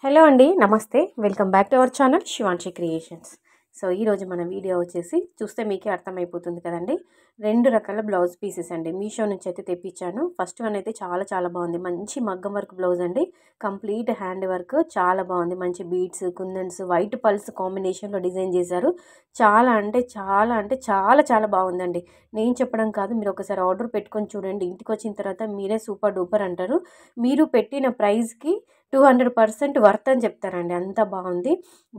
Hello అండి, నమస్తే. Welcome back to our channel Shivanshi creations. So ఈరోజు మన వీడియో వచ్చేసి చూస్తే మీకే అర్థమైపోతుంది కదండి. 2 రకాల బ్లౌజ్ పీసెస్ అండి మీషో నుంచి అయితే తెప్పించాను. ఫస్ట్ వన్ అయితే చాలా బాగుంది. మంచి మగ్గం వర్క్ బ్లౌజ్ అండి. కంప్లీట్ హ్యాండ్ వర్క్ చాలా బాగుంది. మంచి బీడ్స్, కుందన్స్, వైట్ పల్స్ కాంబినేషన్లో డిజైన్ చేశారు. చాలా బాగుందండి. నేను చెప్పడం కాదు, మీరు ఒకసారి ఆర్డర్ పెట్టుకొని చూడండి. ఇంటికి వచ్చిన తర్వాత మీరే సూపర్ డూపర్ అంటారు. మీరు పెట్టిన ప్రైస్కి 200% వర్త్ అని చెప్తారండి. అంత బాగుంది.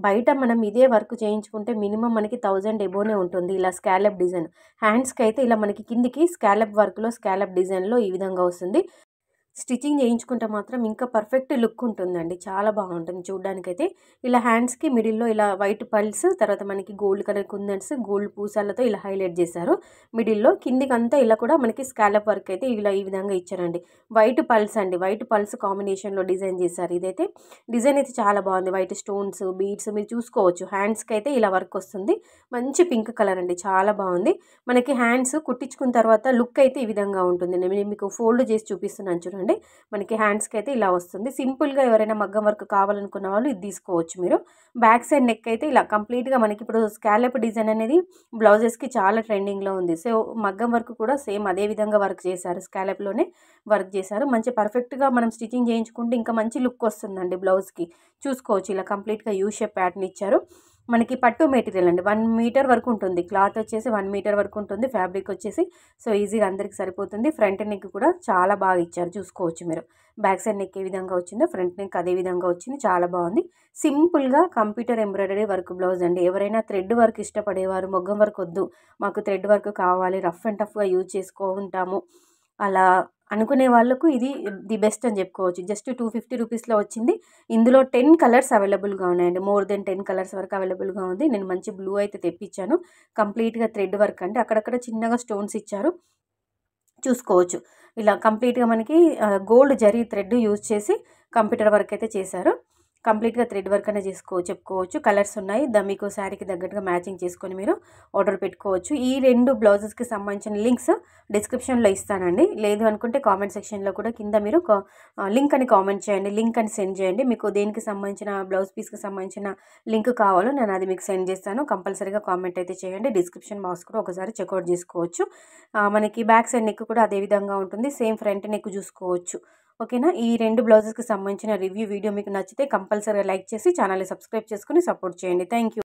బయట మనం ఇదే వర్క్ చేయించుకుంటే మినిమం మనకి 1000 ఎబోనే ఉంటుంది. ఇలా స్కాలప్ డిజైన్ హ్యాండ్స్కి అయితే ఇలా మనకి కిందికి స్కాలప్ వర్క్లో స్కాలప్ డిజైన్లో ఈ విధంగా వస్తుంది. స్టిచ్చింగ్ చేయించుకుంటే మాత్రం ఇంకా పర్ఫెక్ట్ లుక్ ఉంటుందండి. చాలా బాగుంటుంది చూడడానికైతే. ఇలా హ్యాండ్స్కి మిడిల్లో ఇలా వైట్ పల్స్, తర్వాత మనకి గోల్డ్ కలర్ కుందన్స్, గోల్డ్ పూసాలతో ఇలా హైలైట్ చేశారు. మిడిల్లో కిందికంతా ఇలా కూడా మనకి స్కాలప్ వర్క్ అయితే ఇలా ఈ విధంగా ఇచ్చారండి. వైట్ పల్స్ అండి, వైట్ పల్స్ కాంబినేషన్లో డిజైన్ చేశారు. ఇదైతే డిజైన్ అయితే చాలా బాగుంది. వైట్ స్టోన్స్, బీడ్స్ మీరు చూసుకోవచ్చు. హ్యాండ్స్కి అయితే ఇలా వర్క్ వస్తుంది. మంచి పింక్ కలర్ అండి, చాలా బాగుంది. మనకి హ్యాండ్స్ కుట్టించుకున్న తర్వాత లుక్ అయితే ఈ విధంగా ఉంటుంది. నేను మీకు ఫోల్డ్ చేసి చూపిస్తున్నాను చూడండి. మనకి హ్యాండ్స్కి అయితే ఇలా వస్తుంది. సింపుల్గా ఎవరైనా మగ్గం వర్క్ కావాలనుకున్న వాళ్ళు ఇది తీసుకోవచ్చు మీరు. బ్యాక్ సైడ్ నెక్ అయితే ఇలా కంప్లీట్గా మనకి ఇప్పుడు స్కాలప్ డిజైన్ అనేది బ్లౌజెస్కి చాలా ట్రెండింగ్లో ఉంది. సో మగ్గం వర్క్ కూడా సేమ్ అదే విధంగా వర్క్ చేశారు. స్కాలప్లోనే వర్క్ చేశారు. మంచి పర్ఫెక్ట్గా మనం స్టిచ్చింగ్ చేయించుకుంటే ఇంకా మంచి లుక్ వస్తుందండి బ్లౌజ్కి. చూసుకోవచ్చు, ఇలా కంప్లీట్గా యూ షేప్ ప్యాటర్న్ ఇచ్చారు. మనకి పట్టు మెటీరియల్ అండి. 1 మీటర్ వరకు ఉంటుంది. క్లాత్ వచ్చేసి 1 మీటర్ వరకు ఉంటుంది. ఫ్యాబ్రిక్ వచ్చేసి సో ఈజీగా అందరికి సరిపోతుంది. ఫ్రంట్ నెక్ కూడా చాలా బాగా ఇచ్చారు. చూసుకోవచ్చు మీరు. బ్యాక్ సైడ్ నెక్ ఏ విధంగా వచ్చిందో ఫ్రంట్ నెక్ అదే విధంగా వచ్చింది. చాలా బాగుంది. సింపుల్గా కంప్యూటర్ ఎంబ్రాయిడరీ వర్క్ బ్లౌజ్ అండి. ఎవరైనా థ్రెడ్ వర్క్ ఇష్టపడేవారు, మొగ్గం వర్క్ వద్దు మాకు థ్రెడ్ వర్క్ కావాలి, రఫ్ అండ్ టఫ్గా యూజ్ చేసుకుంటాము అలా అనుకునే వాళ్ళకు ఇది ది బెస్ట్ అని చెప్పుకోవచ్చు. జస్ట్ 250 రూపీస్లో వచ్చింది. ఇందులో 10 కలర్స్ అవైలబుల్గా ఉన్నాయండి. మోర్ దెన్ 10 కలర్స్ వరకు అవైలబుల్గా ఉంది. నేను మంచి బ్లూ అయితే తెప్పించాను. కంప్లీట్గా థ్రెడ్ వర్క్ అంటే అక్కడక్కడ చిన్నగా స్టోన్స్ ఇచ్చారు. చూసుకోవచ్చు, ఇలా కంప్లీట్గా మనకి గోల్డ్ జరీ థ్రెడ్ యూజ్ చేసి కంప్యూటర్ వర్క్ అయితే చేశారు. కంప్లీట్గా థ్రెడ్ వర్క్ అనే చెప్పుకోవచ్చు. కలర్స్ ఉన్నాయి. మీకు శారీకి తగ్గట్టుగా మ్యాచింగ్ చేసుకొని మీరు ఆర్డర్ పెట్టుకోవచ్చు. ఈ 2 బ్లౌజెస్కి సంబంధించిన లింక్స్ డిస్క్రిప్షన్లో ఇస్తానండి. లేదు అనుకుంటే కామెంట్ సెక్షన్లో కూడా కింద మీరు లింక్ అని కామెంట్ చేయండి, లింక్ అని సెండ్ చేయండి. మీకు దేనికి సంబంధించిన బ్లౌజ్ పీస్కి సంబంధించిన లింక్ కావాలో నేను అది మీకు సెండ్ చేస్తాను. కంపల్సరీగా కామెంట్ అయితే చేయండి. డిస్క్రిప్షన్ బాక్స్ కూడా ఒకసారి చెక్అవుట్ చేసుకోవచ్చు. మనకి బ్యాక్ సైడ్ నెక్ కూడా అదే విధంగా ఉంటుంది. సేమ్ ఫ్రంట్ నెక్ చూసుకోవచ్చు. ఓకేనా. ఈ 2 బ్లౌజెస్కి సంబంధించిన రివ్యూ వీడియో మీకు నచ్చితే కంపల్సరీగా లైక్ చేసి ఛానల్ని సబ్స్క్రైబ్ చేసుకుని సపోర్ట్ చేయండి. Thank you.